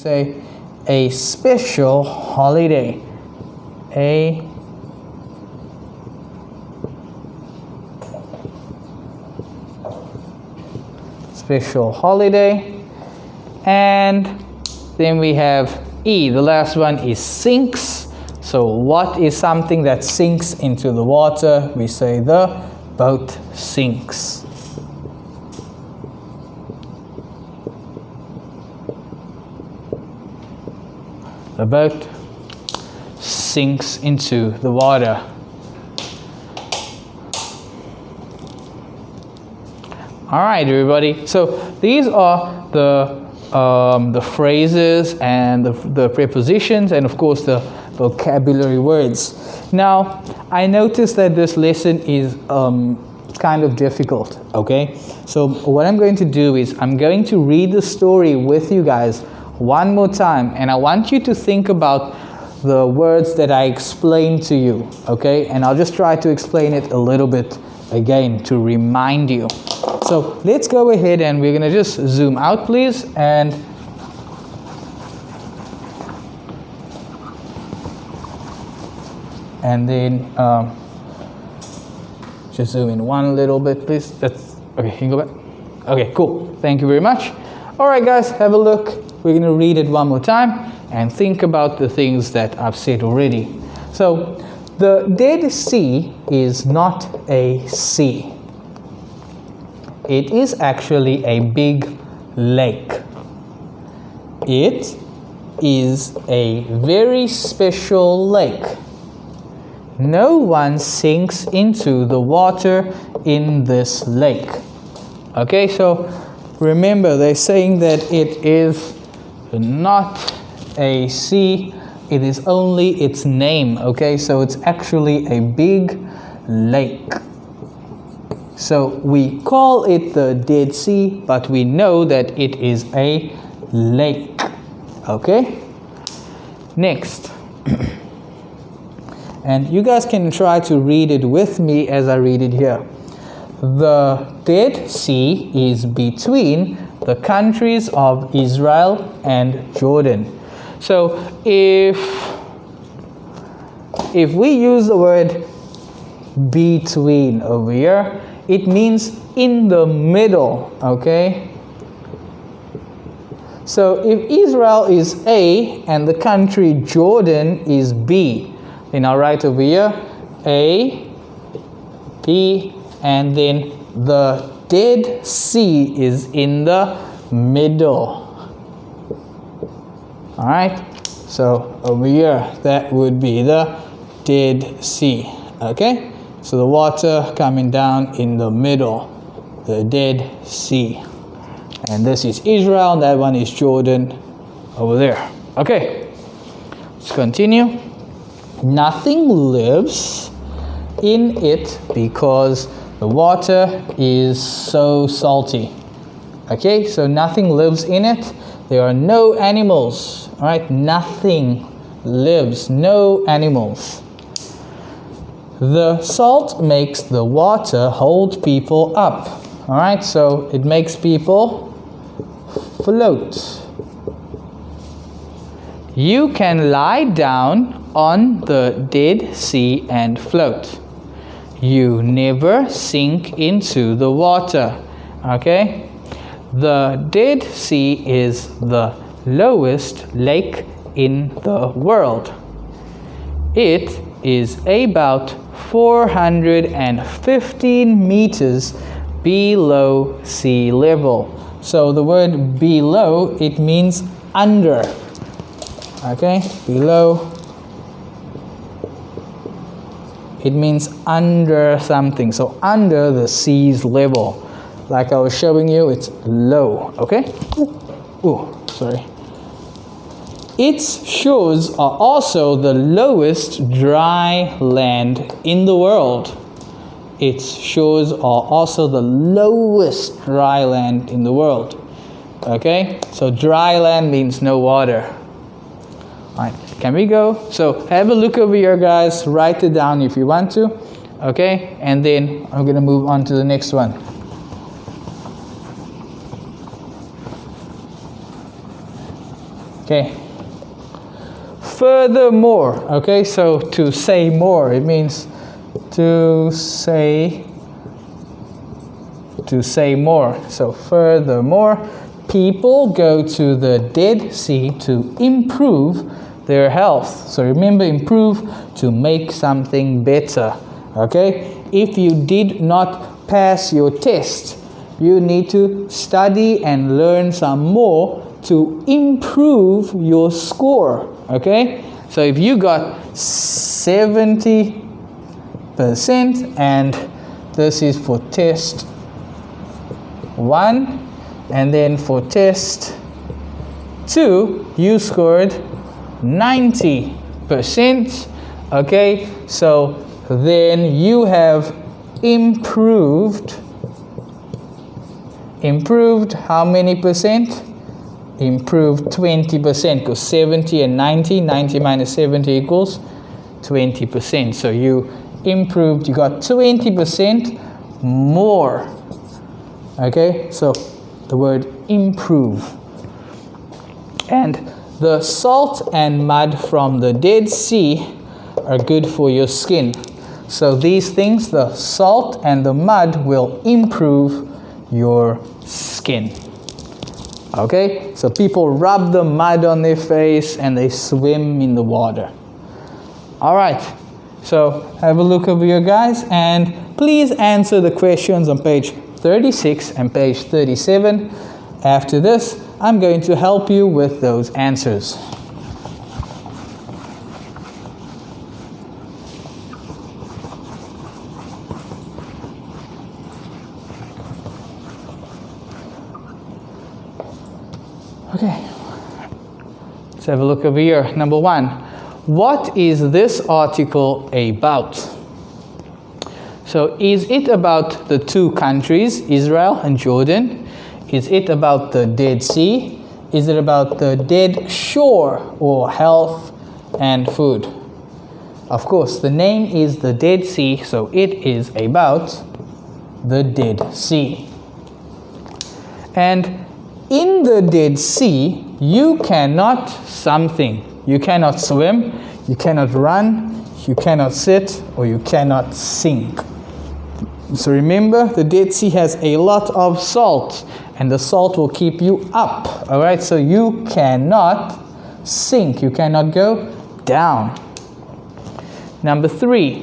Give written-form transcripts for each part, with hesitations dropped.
Say a special holiday. A special holiday. And then we have E. The last one is sinks. So what is something that sinks into the water? We say the boat sinks. The boat sinks into the water. All right, everybody. So these are the phrases and the prepositions, and of course the vocabulary words. Now, I noticed that this lesson is kind of difficult. Okay, so what I'm going to do is I'm going to read the story with you guys one more time, and I want you to think about the words that I explained to you, okay? And I'll just try to explain it a little bit again to remind you. So let's go ahead and we're gonna just zoom out, please, and then just zoom in one little bit, please. That's okay. You can go back. Okay, cool. Thank you very much. All right, guys, have a look. We're going to read it one more time and think about the things that I've said already. So, the Dead Sea is not a sea. It is actually a big lake. It is a very special lake. No one sinks into the water in this lake. Okay, so remember, they're saying that it is not a sea, it is only its name, okay? So it's actually a big lake. So we call it the Dead Sea, but we know that it is a lake, okay? Next. And you guys can try to read it with me as I read it here. The Dead Sea is between the countries of Israel and Jordan. So if we use the word between over here, it means in the middle, okay? So if Israel is A and the country Jordan is B, then I'll write over here A, B, and then the Dead Sea is in the middle. All right, so over here that would be the Dead Sea. Okay, so the water coming down in the middle, the Dead Sea, and this is Israel, and that one is Jordan over there. Okay, let's continue. Nothing lives in it because the water is so salty. Okay, so nothing lives in it. There are no animals. All right, nothing lives, no animals. The salt makes the water hold people up. All right, so it makes people float. You can lie down on the Dead Sea and float. You never sink into the water. Okay? The Dead Sea is the lowest lake in the world. It is about 415 meters below sea level. So the word below, it means under. Okay? Below. It means under something. So under the sea's level. Like I was showing you, it's low. Okay? Ooh, sorry. Its shores are also the lowest dry land in the world. Its shores are also the lowest dry land in the world. Okay? So dry land means no water. Alright, can we go? So have a look over here, guys. Write it down if you want to. Okay? And then I'm going to move on to the next one. Okay. Furthermore, okay, so to say more, it means to say more. So furthermore, people go to the Dead Sea to improve their health. So remember, improve, to make something better. Okay? If you did not pass your test, you need to study and learn some more to improve your score. Okay? So if you got 70% and this is for test 1, and then for test 2 you scored 90%. Okay, so then you have improved how many percent? Improved 20%, because 70 and 90 minus 70 equals 20%. So you improved, you got 20% more. Okay, so the word improve. And the salt and mud from the Dead Sea are good for your skin. So these things, the salt and the mud, will improve your skin. Okay, so people rub the mud on their face and they swim in the water. All right, so have a look over here, guys, and please answer the questions on page 36 and page 37. After this, I'm going to help you with those answers. Okay, let's have a look over here. Number 1, what is this article about? So is it about the two countries, Israel and Jordan? Is it about the Dead Sea? Is it about the dead shore, or health and food? Of course, the name is the Dead Sea, so it is about the Dead Sea. And in the Dead Sea, you cannot something. You cannot swim, you cannot run, you cannot sit, or you cannot sink. So remember, the Dead Sea has a lot of salt, and the salt will keep you up. All right, so you cannot sink, you cannot go down. Number 3,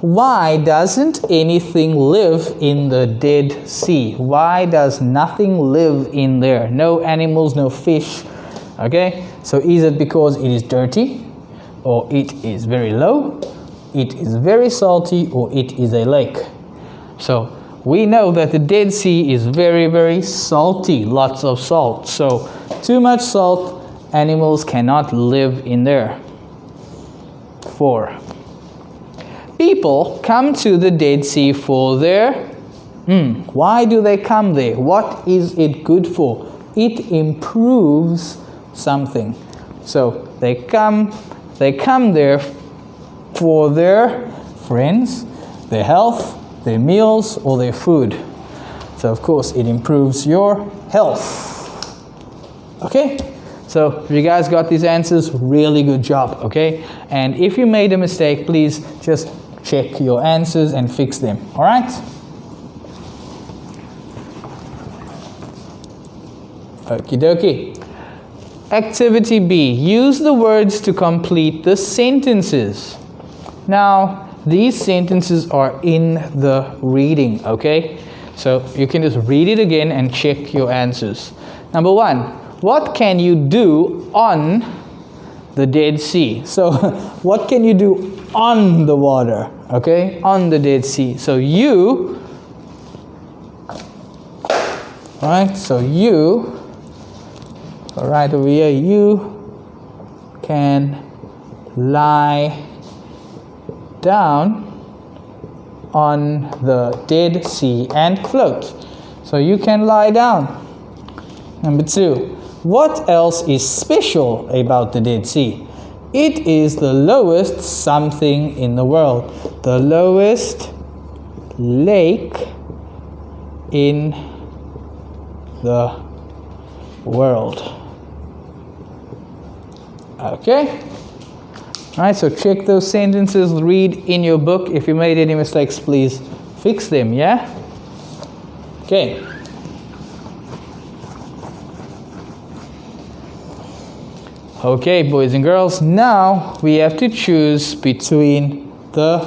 why doesn't anything live in the Dead Sea? Why does nothing live in there? No animals, no fish. Okay, so is it because it is dirty, or it is very low, it is very salty, or it is a lake? So we know that the Dead Sea is very, very salty, lots of salt. So too much salt, animals cannot live in there. 4, people come to the Dead Sea for their, why do they come there? What is it good for? It improves something. So they come there for their friends, their health, their meals, or their food. So of course it improves your health. Okay? So if you guys got these answers, really good job, okay? And if you made a mistake, please just check your answers and fix them, all right? Okie dokie. Activity B, use the words to complete the sentences. Now, these sentences are in the reading, okay? So you can just read it again and check your answers. Number 1, what can you do on the Dead Sea? So what can you do on the water, okay? On the Dead Sea. So you, all right, so you, right over here, you can lie down on the Dead Sea and float. So you can lie down. Number 2, what else is special about the Dead Sea? It is the lowest something in the world. The lowest lake in the world. Okay? Alright, so check those sentences, read in your book. If you made any mistakes, please fix them, yeah? Okay. Okay, boys and girls, now we have to choose between the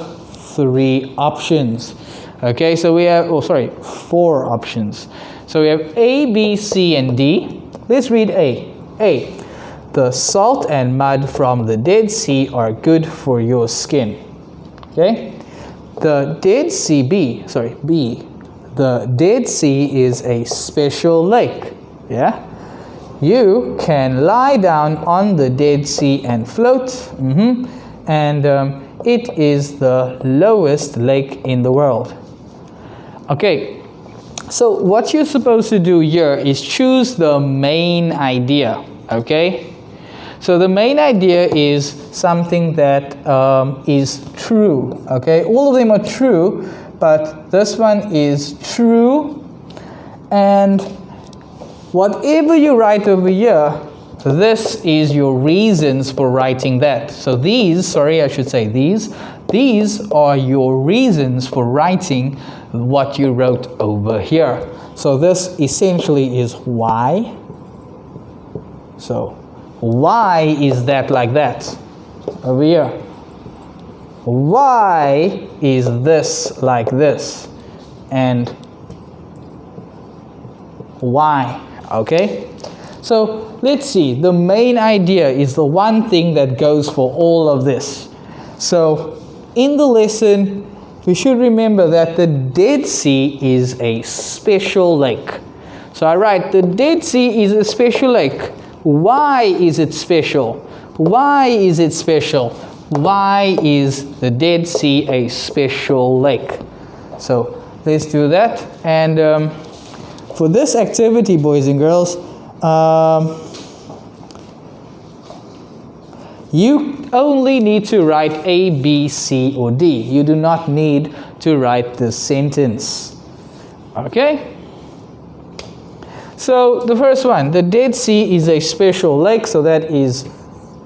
3 options. Okay, so we have, 4 options. So we have A, B, C, and D. Let's read A. A. The salt and mud from the Dead Sea are good for your skin. Okay? The Dead Sea, B. The Dead Sea is a special lake. Yeah? You can lie down on the Dead Sea and float. And it is the lowest lake in the world. Okay, so what you're supposed to do here is choose the main idea. Okay, so the main idea is something that is true. Okay, all of them are true, but this one is true, and whatever you write over here, this is your reasons for writing that. So these are your reasons for writing what you wrote over here. So this essentially is why. So why is that like that? Over here. Why is this like this? And why? Okay? So let's see. The main idea is the one thing that goes for all of this. So in the lesson, we should remember that the Dead Sea is a special lake. So I write, the Dead Sea is a special lake. Why is it special? Why is it special? Why is the Dead Sea a special lake? So let's do that. And for this activity, boys and girls, you only need to write A, B, C, or D. You do not need to write the sentence. Okay? So the first one, the Dead Sea is a special lake, so that is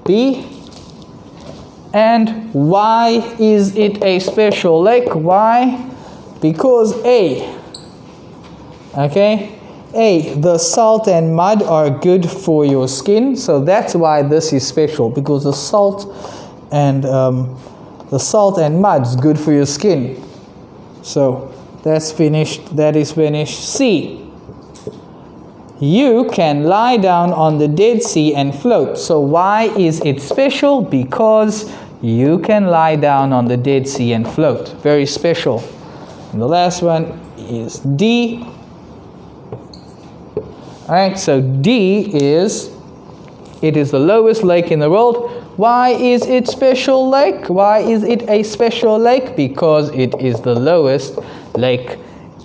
B. And why is it a special lake? Why? Because A. Okay? A, the salt and mud are good for your skin, so that's why this is special, because the salt and mud is good for your skin. So that's finished. That is finished. C, you can lie down on the Dead Sea and float. So why is it special? Because you can lie down on the Dead Sea and float. Very special. And the last one is D. Alright, so D is, it is the lowest lake in the world. Why is it special lake? Why is it a special lake? Because it is the lowest lake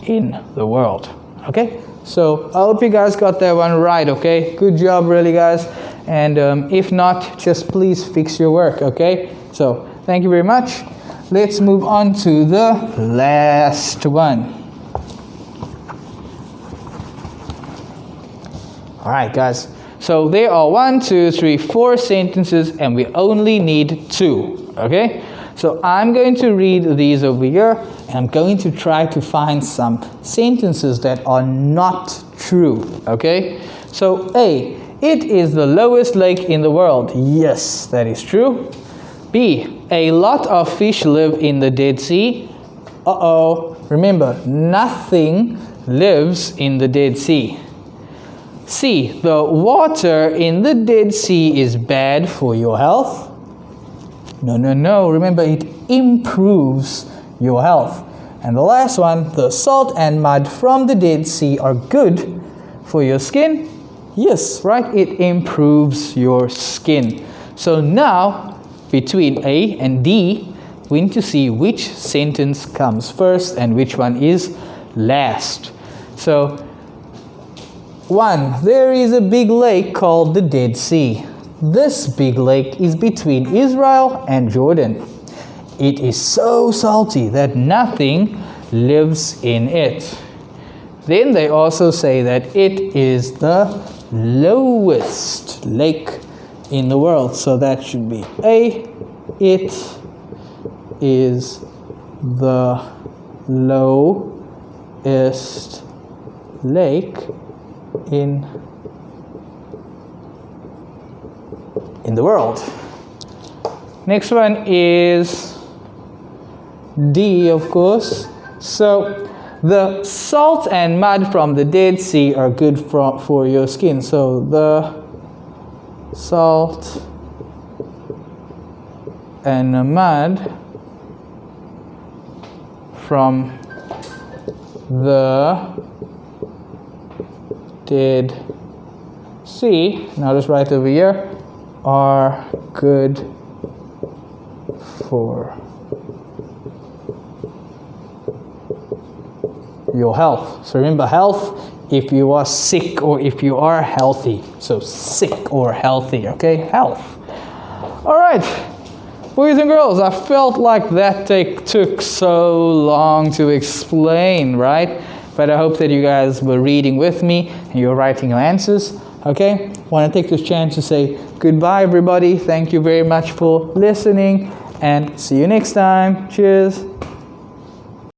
in the world. Okay, so I hope you guys got that one right, okay? Good job, really, guys. And if not, just please fix your work, okay? So, thank you very much. Let's move on to the last one. Alright, guys, so there are 1, 2, 3, 4 sentences, and we only need 2, okay? So I'm going to read these over here, and I'm going to try to find some sentences that are not true, okay? So A, it is the lowest lake in the world. Yes, that is true. B, a lot of fish live in the Dead Sea. Remember, nothing lives in the Dead Sea. C, the water in the Dead Sea is bad for your health. No. Remember, it improves your health. And the last one, the salt and mud from the Dead Sea are good for your skin. Yes, right? It improves your skin. So now, between A and D, we need to see which sentence comes first and which one is last. So, 1. There is a big lake called the Dead Sea. This big lake is between Israel and Jordan. It is so salty that nothing lives in it. Then they also say that it is the lowest lake in the world. So that should be A. It is the lowest lake in the world. Next one is D, of course. So the salt and mud from the Dead Sea are good for your skin. So the salt and mud from the Dead Sea, now just write over here, are good for your health. So remember, health if you are sick or if you are healthy. So sick or healthy, okay? Health. All right, boys and girls, I felt like that took so long to explain, right? But I hope that you guys were reading with me and you're writing your answers, okay? I want to take this chance to say goodbye, everybody. Thank you very much for listening, and see you next time. Cheers.